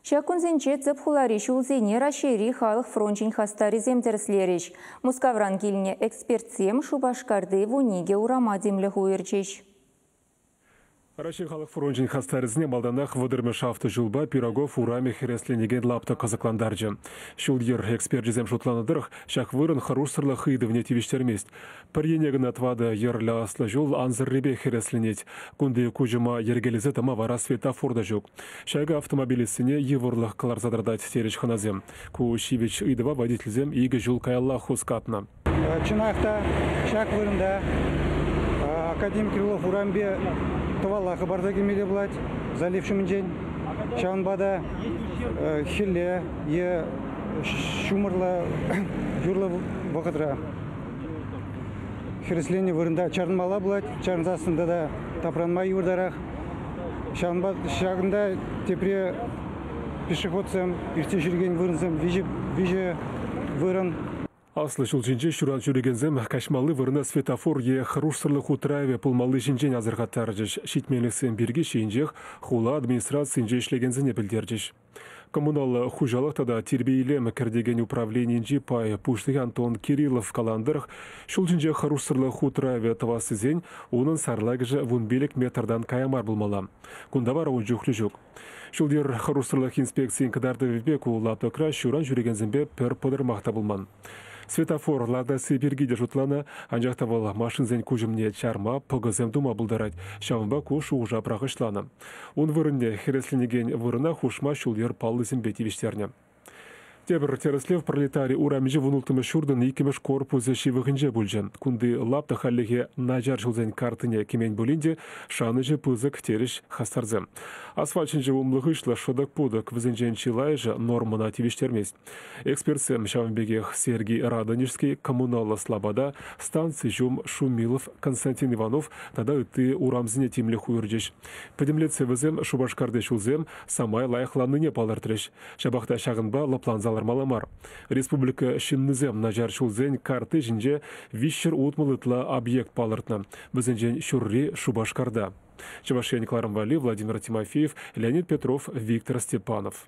Шакунзенче цепхулари шулзене рашери халық фрончин хастари земдерслериш. Мускавран килне экспертсем Шубашкарды вуниге урамадимлі хуирчиш. Раши халық фрончин хастарызне малданах выдырмы шафты жылба пирогов урами хересленеген лапты казакландаржы. Шулдер экспертизем шутланадырых шак вырын харусырлы хыйдывне тивиштермест. Паренегін атвады ерлі аслы жол анзырребе хересленет. Кунды кужыма ергелізі тама вара светофорда жүк. Шайга автомобилисіне евырлық каларзадырдать тереш ханазем. Ку шивич ыдыва водительзем игі жол каялла хускатна. Чынақта шак вырында академик Крылов урамбе Товала хабарда кемеле блать, залившим день. Шанбада хилле е шумырла юрла вакытра. Хресление вырында чарнмала блать, чарнзасында да тапранмай юрдарах. Шанбад шагында тепре пешеходцем ирте жүрген вырынсем виже вырын. Аслы шулчинче шуран жүрегензем кашмалы вырна светофор е харусырлы хутраве пулмалы жинжен азырғаттаржыш. Шитмеліксен бірге шейінжех хула администрациянже ішлегензіне білдержіш. Коммунал хужалықтада тербейлі мәкірдеген управленинжи пай пуштығы Антон Кириллов каландырық шулчинче харусырлы хутраве тавасызен оның сарлагыжы вунбелік метрдан каямар булмала. Кундавар он жүхлі жүк. Шулдер харусырлық инспекциян кадарды вебек улаптықра шуран жүрегензімбе пір подырмақта булман. Светофор лада сибирги дежутлана, анжақтавал машинзен кужымне чарма, погазем дума булдарать, шавынба куш уже прағышлана. Он вырынне хересленеген вырына хушма шулер паллызен бетивиштерне. Тебір тереслев пролетарий урамежі вунултымы шурдын икіміш корпузы шивығынже бүлжен. Күнді лапты халлеге нажар жылзен картыне кемен бөлінде шаныжы пызык теріш хастарзем. Асфальчынжы умлығышлы шыдық пудық візінжен чилайжы нормына тивиштермес. Экспертсем Шавынбегех Сергей Радонежский коммуналы слабада станции жум Шумилов Константин Иванов тада үтті урамзіне темлі хуыржеш. Підімлетсе візем Шубашкарды шулзем самай лайықланыне палыртырыш. Шабақта шағынба лапланзал маламар. Республика шиннызем нажар шулзен карты жинже вишер утмылытла объект палыртна. Бізінжен шурри Шубашкарда. Чевашенник Вали, Владимир Тимофеев, Леонид Петров, Виктор Степанов.